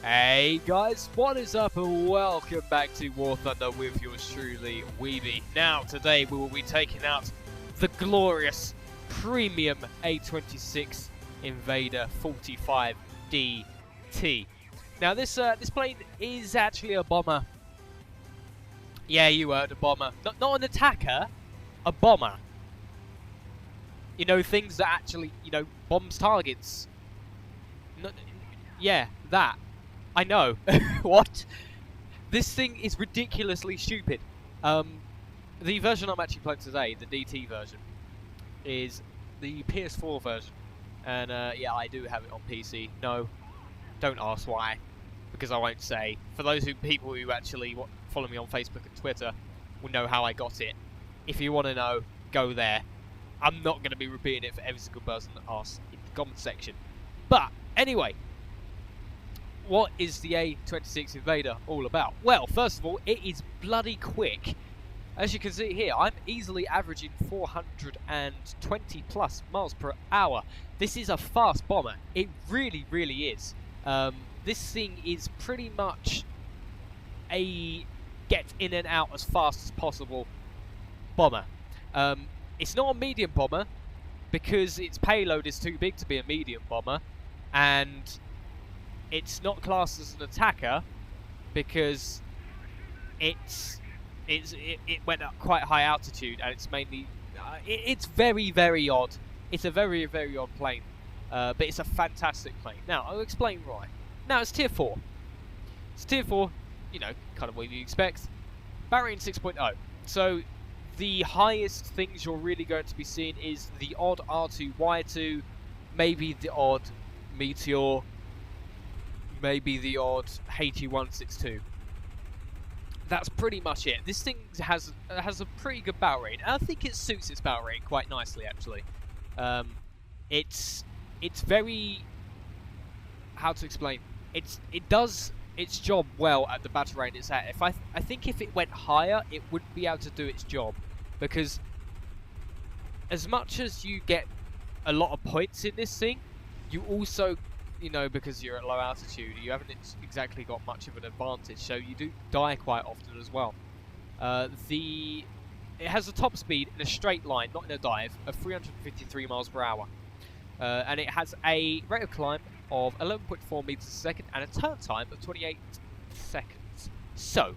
Hey guys, what is up and welcome back to War Thunder with yours truly, WeBe. Now, today we will be taking out the glorious premium A-26 Invader 45DT. Now, this plane is actually a bomber. Yeah, you heard, a bomber. Not an attacker, a bomber. You know, things that actually, bombs targets. Yeah, that. I know. What? This thing is ridiculously stupid. The version I'm actually playing today, the DT version, is the PS4 version. And yeah, I do have it on PC. No, don't ask why, because I won't say. For those people who actually follow me on Facebook and Twitter will know how I got it. If you want to know, go there. I'm not going to be repeating it for every single person that asks in the comment section. But anyway, what is the A-26 Invader all about? Well, first of all, it is bloody quick. As you can see here, I'm easily averaging 420 plus miles per hour. This is a fast bomber. It really, really is. This thing is pretty much a get in and out as fast as possible bomber. It's not a medium bomber because its payload is too big to be a medium bomber, and it's not classed as an attacker because it went at quite high altitude, and it's mainly it's very, very odd. It's a very, very odd plane, but it's a fantastic plane. Now I'll explain why. Now it's tier 4. It's tier 4, kind of what you expect. Barry 6.0. So the highest things you're really going to be seeing is the odd R2Y2, maybe the odd Meteor, maybe the odd A-162. That's pretty much it. This thing has a pretty good battle rate, and I think it suits its battle rate quite nicely, actually. It's very, how to explain? It does its job well at the battle rate it's at. I think if it went higher, it wouldn't be able to do its job, because as much as you get a lot of points in this thing, you also, because you're at low altitude, you haven't exactly got much of an advantage, so you do die quite often as well. It has a top speed in a straight line, not in a dive, of 353 miles per hour. And it has a rate of climb of 11.4 meters a second and a turn time of 28 seconds. So,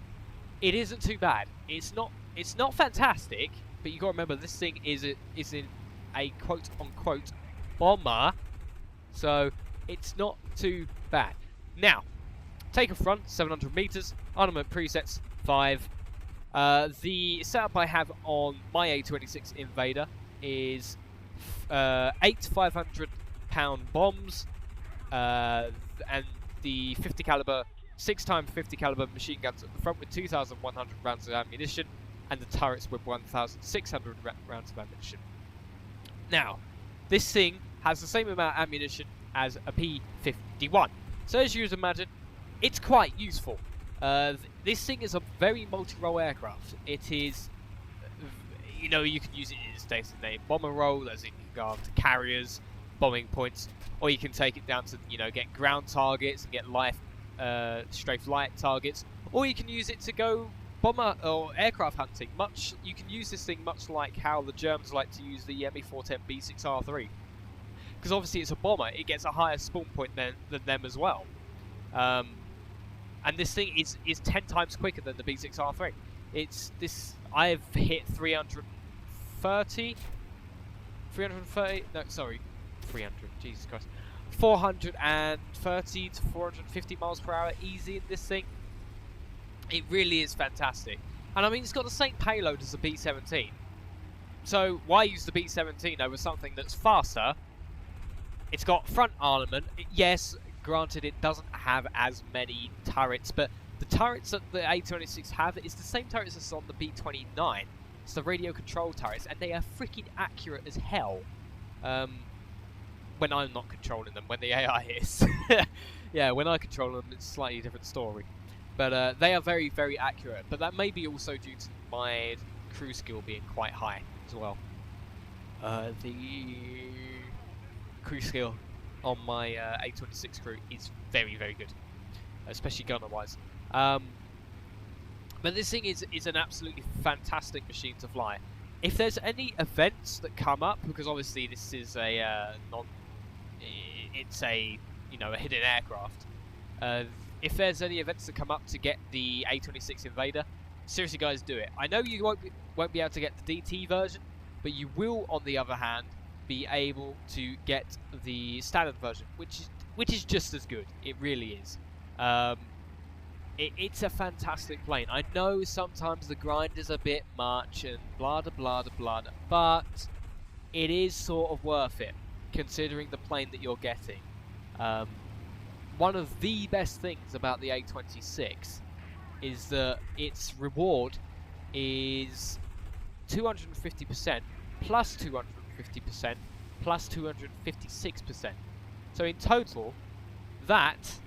it isn't too bad. It's not fantastic, but you got to remember this thing is in a quote-unquote bomber, so it's not too bad. Now, take a front, 700 meters, armament presets, 5. The setup I have on my A-26 Invader is 8 500-pound bombs, and the 50 caliber, 6x 50 caliber machine guns at the front with 2,100 rounds of ammunition, and the turrets with 1,600 rounds of ammunition. Now, this thing has the same amount of ammunition as a P-51. So as you would imagine, it's quite useful. This thing is a very multi-role aircraft. It is, you can use it in its designated bomber role, as in you go after carriers, bombing points, or you can take it down to, get ground targets and get strafe light targets, or you can use it to go bomber or aircraft hunting. You can use this thing much like how the Germans like to use the Me-410 B6R3. Because obviously it's a bomber, it gets a higher spawn point than them as well. And this thing is 10 times quicker than the B6R3. I've hit 330, Jesus Christ. 430 to 450 miles per hour easy in this thing. It really is fantastic. And I mean, it's got the same payload as the B-17. So why use the B-17 over something that's faster? It's got front armament. Yes, granted, it doesn't have as many turrets, but the turrets that the A-26 have is the same turrets as on the B-29. It's the radio control turrets, and they are freaking accurate as hell. When I'm not controlling them, when the AI is. Yeah, when I control them, it's a slightly different story. But they are very, very accurate. But that may be also due to my crew skill being quite high as well. The crew skill on my A-26 crew is very, very good. especially gunner-wise. But this thing is an absolutely fantastic machine to fly. If there's any events that come up, because obviously this is a it's a a hidden aircraft. If there's any events that come up to get the A-26 Invader, seriously guys, do it. I know you won't be able to get the DT version, but you will, on the other hand, be able to get the standard version, which is just as good. It really is. It's a fantastic plane. I know sometimes the grind is a bit much and blah da blah da blah da, but it is sort of worth it considering the plane that you're getting. One of the best things about the A-26 is that its reward is 250% plus 250% plus 256%. So in total, that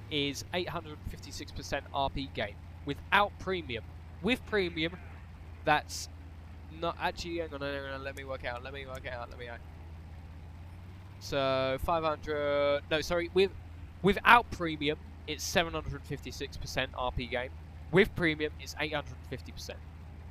is 856% RP gain without premium. With premium, that's not actually. Hang on, let me work out. So 500. No, sorry. Without premium, it's 756% RP gain. With premium, it's 850%.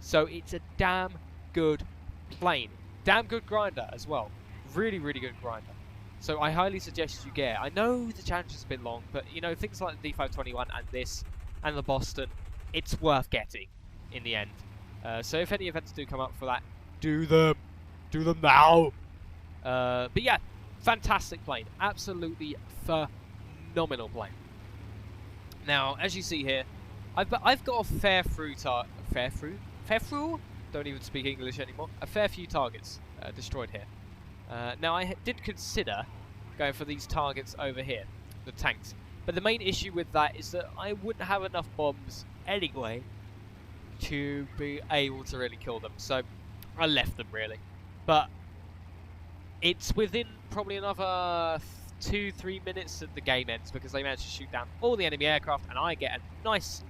So it's a damn good plane. Damn good grinder as well. Really, really good grinder. So I highly suggest you get it. I know the challenge is a bit long, but things like the D521 and this and the Boston, it's worth getting in the end. So if any events do come up for that, do them. Do them now. But yeah, fantastic plane. Absolutely phenomenal plane. Now, as you see here, I've got a fair few don't even speak English anymore. A fair few targets destroyed here. Now, I did consider going for these targets over here, the tanks. But the main issue with that is that I wouldn't have enough bombs anyway to be able to really kill them. So I left them, really. But it's within probably another 2-3 minutes that the game ends, because they managed to shoot down all the enemy aircraft, and I get a nice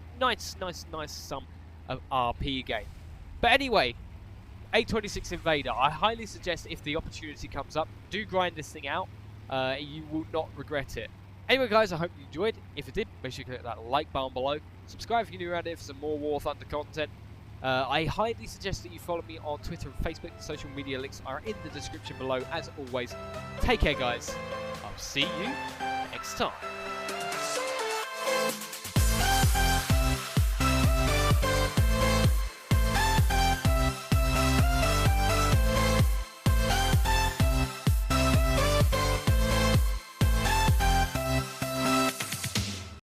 sum of RP gain. But anyway, A-26 Invader, I highly suggest, if the opportunity comes up, do grind this thing out. You will not regret it. Anyway guys, I hope you enjoyed. If you did, make sure you click that like button below. Subscribe if you're new around here for some more War Thunder content. I highly suggest that you follow me on Twitter and Facebook. The social media links are in the description below. As always, take care guys. I'll see you next time.